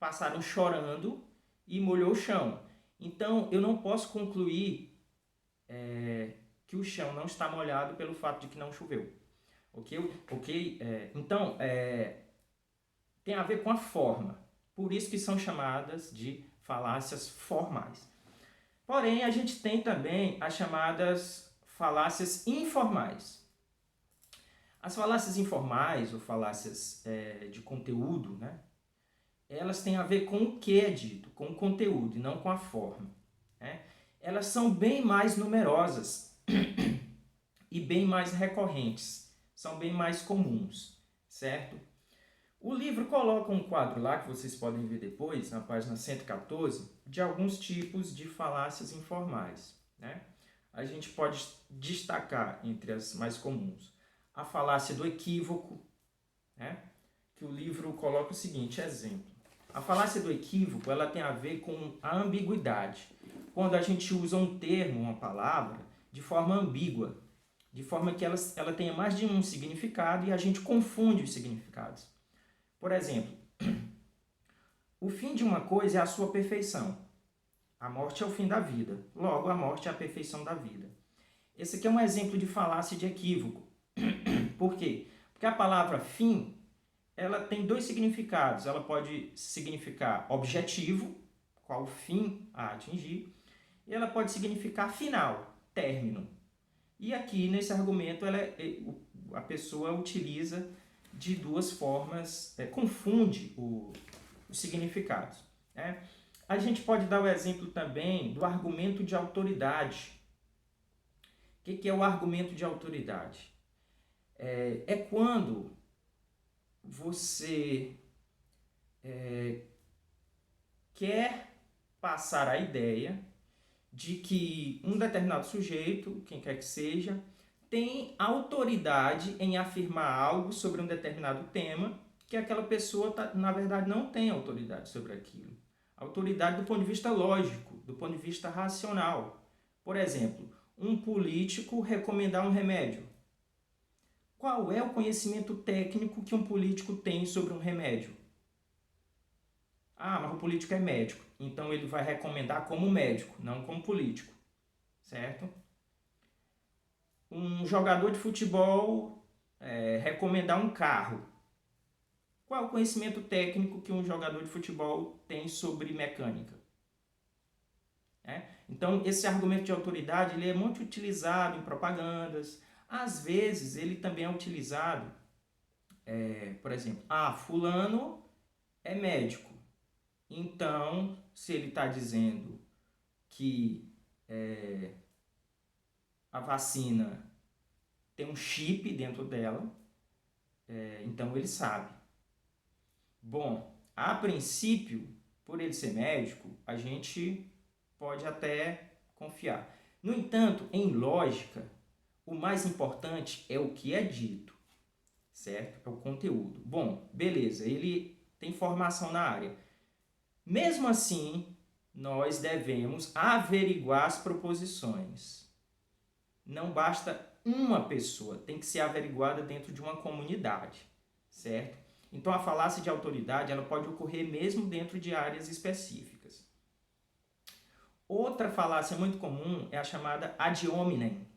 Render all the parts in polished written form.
passaram chorando e molhou o chão. Então, eu não posso concluir que o chão não está molhado pelo fato de que não choveu. Ok? Então, tem a ver com a forma. Por isso que são chamadas de falácias formais. Porém, a gente tem também as chamadas falácias informais. As falácias informais, ou falácias de conteúdo, né? Elas têm a ver com o que é dito, com o conteúdo e não com a forma. Né? Elas são bem mais numerosas e bem mais recorrentes, são bem mais comuns, certo? O livro coloca um quadro lá, que vocês podem ver depois, na página 114, de alguns tipos de falácias informais. Né? A gente pode destacar entre as mais comuns a falácia do equívoco, né? Que o livro coloca o seguinte exemplo. A falácia do equívoco, ela tem a ver com a ambiguidade. Quando a gente usa um termo, uma palavra, de forma ambígua, de forma que ela tenha mais de um significado e a gente confunde os significados. Por exemplo, o fim de uma coisa é a sua perfeição. A morte é o fim da vida. Logo, a morte é a perfeição da vida. Esse aqui é um exemplo de falácia de equívoco. Por quê? Porque a palavra fim, ela tem dois significados. Ela pode significar objetivo, qual o fim a atingir, e ela pode significar final, término. E aqui, nesse argumento, a pessoa utiliza de duas formas, confunde os significados. Né? A gente pode dar o exemplo também do argumento de autoridade. O que é o argumento de autoridade? É quando você quer passar a ideia de que um determinado sujeito, quem quer que seja, tem autoridade em afirmar algo sobre um determinado tema que aquela pessoa, na verdade, não tem autoridade sobre aquilo. Autoridade do ponto de vista lógico, do ponto de vista racional. Por exemplo, um político recomendar um remédio. Qual é o conhecimento técnico que um político tem sobre um remédio? Ah, mas o político é médico, então ele vai recomendar como médico, não como político, certo? Um jogador de futebol recomendar um carro. Qual é o conhecimento técnico que um jogador de futebol tem sobre mecânica? Então, esse argumento de autoridade ele é muito utilizado em propagandas. Às vezes, ele também é utilizado, por exemplo, fulano é médico. Então, se ele está dizendo que a vacina tem um chip dentro dela, então ele sabe. Bom, a princípio, por ele ser médico, a gente pode até confiar. No entanto, em lógica, o mais importante é o que é dito, certo? É o conteúdo. Bom, beleza, ele tem formação na área. Mesmo assim, nós devemos averiguar as proposições. Não basta uma pessoa, tem que ser averiguada dentro de uma comunidade, certo? Então, a falácia de autoridade ela pode ocorrer mesmo dentro de áreas específicas. Outra falácia muito comum é a chamada ad hominem,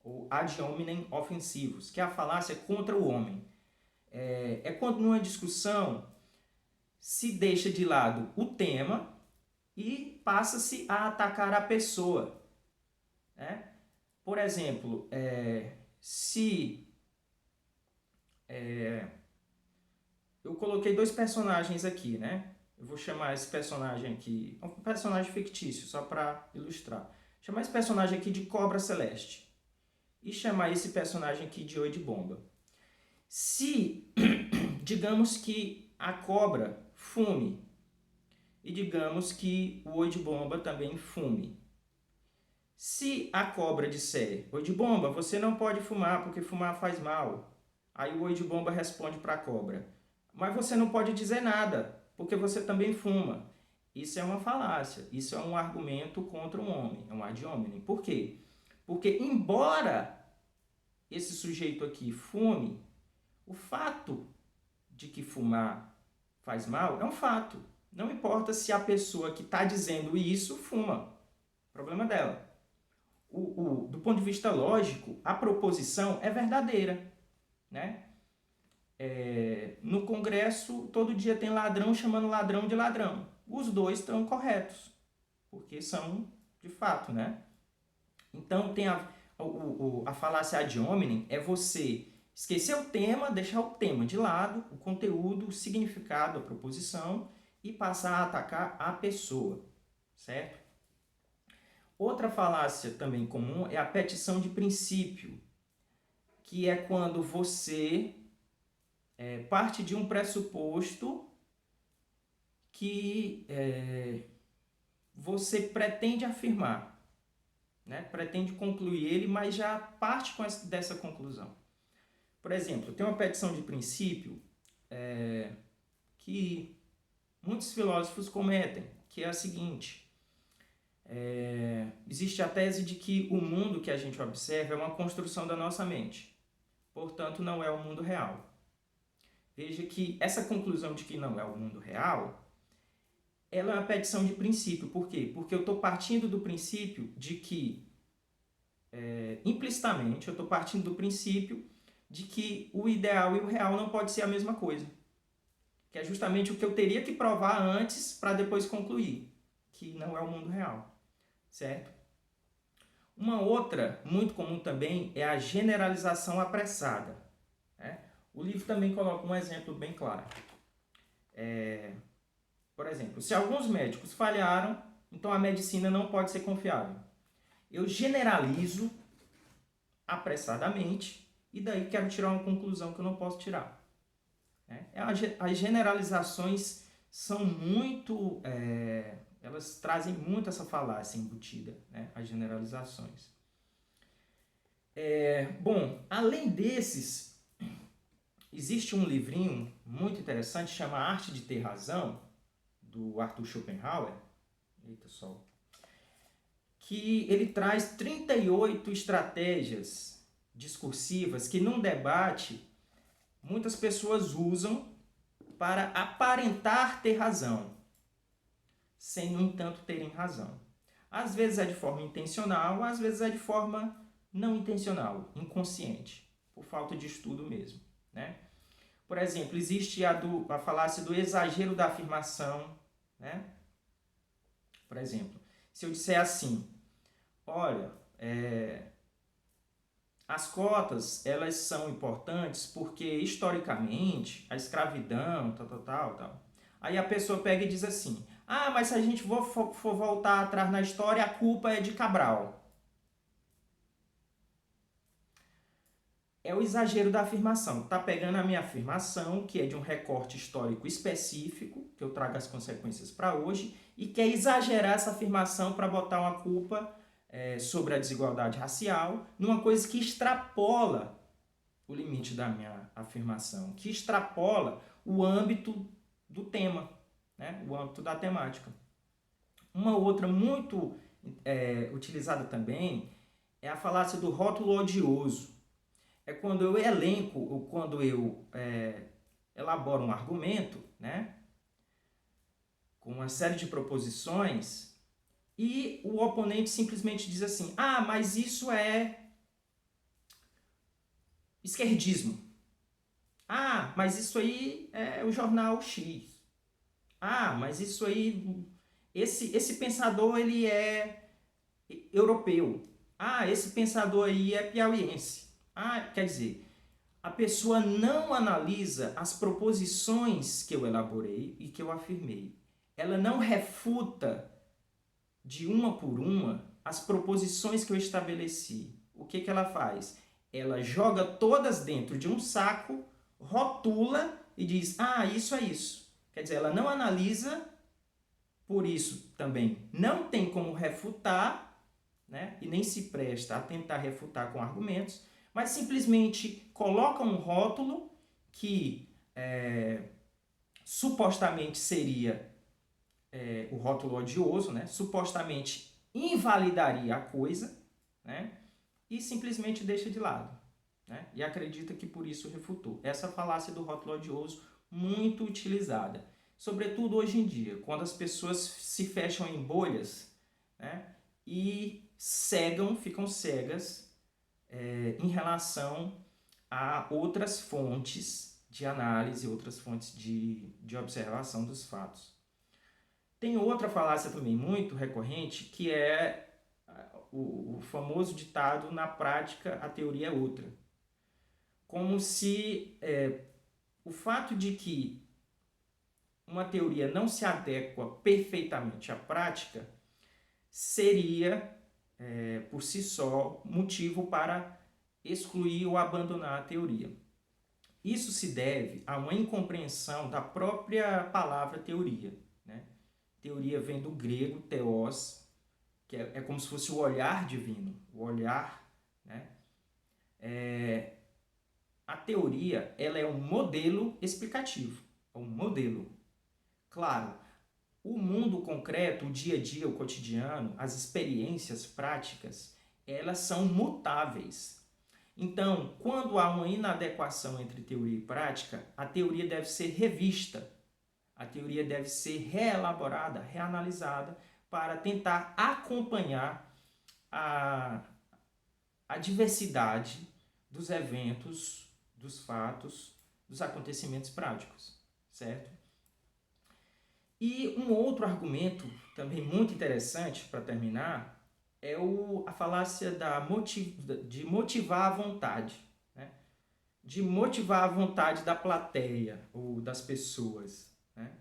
ou ad hominem ofensivos, que é a falácia contra o homem. É quando numa discussão se deixa de lado o tema e passa-se a atacar a pessoa. Né? Por exemplo, se eu coloquei dois personagens aqui, né? Eu vou chamar esse personagem aqui, um personagem fictício, só para ilustrar. Chamar esse personagem aqui de Cobra Celeste e chamar esse personagem aqui de Oi de Bomba. Se, digamos que a cobra fume e digamos que o Oi de Bomba também fume. Se a cobra disser, Oi de Bomba, você não pode fumar porque fumar faz mal. Aí o Oi de Bomba responde para a cobra, mas você não pode dizer nada, porque você também fuma. Isso é uma falácia, isso é um argumento contra um homem, é um ad hominem. Por quê? Porque embora esse sujeito aqui fume, o fato de que fumar faz mal é um fato. Não importa se a pessoa que está dizendo isso fuma. Problema dela. Do ponto de vista lógico, a proposição é verdadeira, né? No Congresso, todo dia tem ladrão chamando ladrão de ladrão. Os dois estão corretos, porque são de fato, né? Então, tem a falácia ad hominem é você esquecer o tema, deixar o tema de lado, o conteúdo, o significado, a proposição, e passar a atacar a pessoa, certo? Outra falácia também comum é a petição de princípio, que é quando você parte de um pressuposto que você pretende afirmar, né? Pretende concluir ele, mas já parte dessa conclusão. Por exemplo, tem uma petição de princípio que muitos filósofos cometem, que é a seguinte: existe a tese de que o mundo que a gente observa é uma construção da nossa mente, portanto não é o mundo real. Veja que essa conclusão de que não é o mundo real, ela é uma petição de princípio. Por quê? Porque eu estou partindo do princípio de que, implicitamente, eu estou partindo do princípio de que o ideal e o real não pode ser a mesma coisa. Que é justamente o que eu teria que provar antes para depois concluir, que não é o mundo real, certo? Uma outra, muito comum também, é a generalização apressada. O livro também coloca um exemplo bem claro. Por exemplo, se alguns médicos falharam, então a medicina não pode ser confiável. Eu generalizo apressadamente e daí quero tirar uma conclusão que eu não posso tirar. As generalizações são muito... elas trazem muito essa falácia embutida, né? As generalizações. Bom, além desses, existe um livrinho muito interessante, chama Arte de Ter Razão, do Arthur Schopenhauer, que ele traz 38 estratégias discursivas que num debate muitas pessoas usam para aparentar ter razão, sem, no entanto, terem razão. Às vezes é de forma intencional, às vezes é de forma não intencional, inconsciente, por falta de estudo mesmo, né? Por exemplo, existe a falácia do exagero da afirmação, né? Por exemplo, se eu disser assim, olha, as cotas, elas são importantes porque, historicamente, a escravidão, tal. Aí a pessoa pega e diz assim, mas se a gente for voltar atrás na história, a culpa é de Cabral. É o exagero da afirmação. Está pegando a minha afirmação, que é de um recorte histórico específico, que eu trago as consequências para hoje, e quer exagerar essa afirmação para botar uma culpa sobre a desigualdade racial, numa coisa que extrapola o limite da minha afirmação, que extrapola o âmbito do tema, né? O âmbito da temática. Uma outra muito utilizada também é a falácia do rótulo odioso. É quando eu elenco, ou quando eu elaboro um argumento, né, com uma série de proposições, e o oponente simplesmente diz assim, mas isso é esquerdismo. Mas isso aí é o jornal X. Mas isso aí, esse pensador ele é europeu. Esse pensador aí é piauiense. Quer dizer, a pessoa não analisa as proposições que eu elaborei e que eu afirmei. Ela não refuta de uma por uma as proposições que eu estabeleci. O que ela faz? Ela joga todas dentro de um saco, rotula e diz, isso é isso. Quer dizer, ela não analisa, por isso também não tem como refutar, né? E nem se presta a tentar refutar com argumentos, mas simplesmente coloca um rótulo que supostamente seria o rótulo odioso, né? Supostamente invalidaria a coisa, né? E simplesmente deixa de lado, né? E acredita que por isso refutou. Essa falácia do rótulo odioso, muito utilizada. sobretudo hoje em dia, quando as pessoas se fecham em bolhas, né, e ficam cegas em relação a outras fontes de análise, outras fontes de observação dos fatos. Tem outra falácia também muito recorrente, que é o famoso ditado: na prática a teoria é outra. Como se o fato de que uma teoria não se adequa perfeitamente à prática seria, por si só, motivo para excluir ou abandonar a teoria. Isso se deve a uma incompreensão da própria palavra teoria, né? Teoria vem do grego theos, que é como se fosse o olhar divino, o olhar, né? A teoria, ela é um modelo explicativo, é um modelo. Claro, o mundo concreto, o dia a dia, o cotidiano, as experiências práticas, elas são mutáveis. Então, quando há uma inadequação entre teoria e prática, a teoria deve ser revista, a teoria deve ser reelaborada, reanalisada, para tentar acompanhar a diversidade dos eventos, dos fatos, dos acontecimentos práticos, certo? E um outro argumento, também muito interessante, para terminar, é a falácia de motivar a vontade, né? De motivar a vontade da plateia ou das pessoas, né?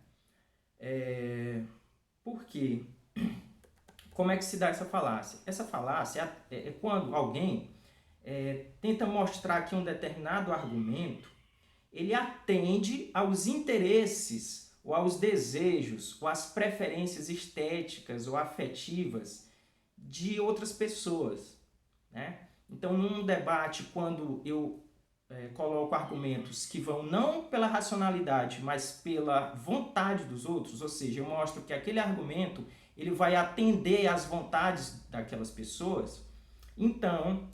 Por quê? Como é que se dá essa falácia? Essa falácia é quando alguém tenta mostrar que um determinado argumento ele atende aos interesses ou aos desejos ou às preferências estéticas ou afetivas de outras pessoas, né? Então, num debate, quando eu coloco argumentos que vão não pela racionalidade, mas pela vontade dos outros, ou seja, eu mostro que aquele argumento ele vai atender às vontades daquelas pessoas, então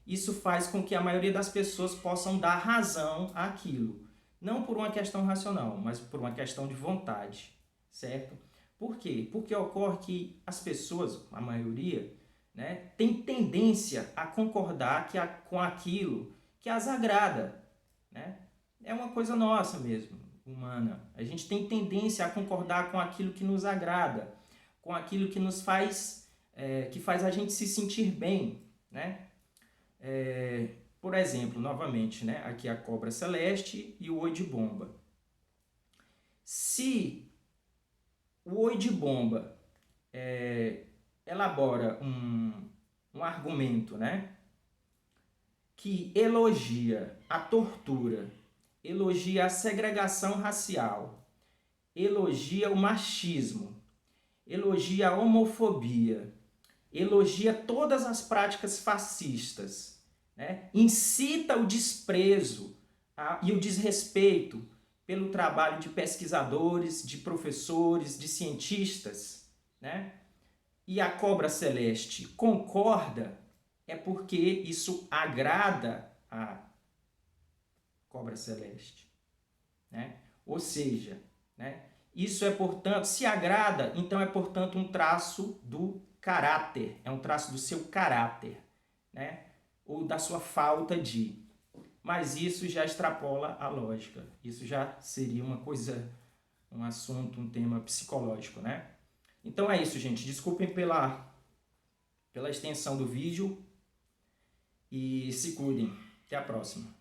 isso faz com que a maioria das pessoas possam dar razão àquilo. Não por uma questão racional, mas por uma questão de vontade, certo? Por quê? Porque ocorre que as pessoas, a maioria, né, tem tendência a concordar com aquilo que as agrada, né? É uma coisa nossa mesmo, humana. A gente tem tendência a concordar com aquilo que nos agrada, com aquilo que nos faz, que faz a gente se sentir bem, né? Por exemplo, novamente, né, aqui a cobra celeste e o oi de bomba. Se o oi de bomba elabora um argumento, né, que elogia a tortura, elogia a segregação racial, elogia o machismo, elogia a homofobia, elogia todas as práticas fascistas, né, incita o desprezo e o desrespeito pelo trabalho de pesquisadores, de professores, de cientistas, né? E a cobra celeste concorda, é porque isso agrada a cobra celeste, né? Ou seja, né, isso é, portanto, se agrada, então é, portanto, um traço do caráter, é um traço do seu caráter, né? Ou da sua falta de. Mas isso já extrapola a lógica. Isso já seria uma coisa, um assunto, um tema psicológico, né? Então é isso, gente. Desculpem pela extensão do vídeo e se cuidem. Até a próxima.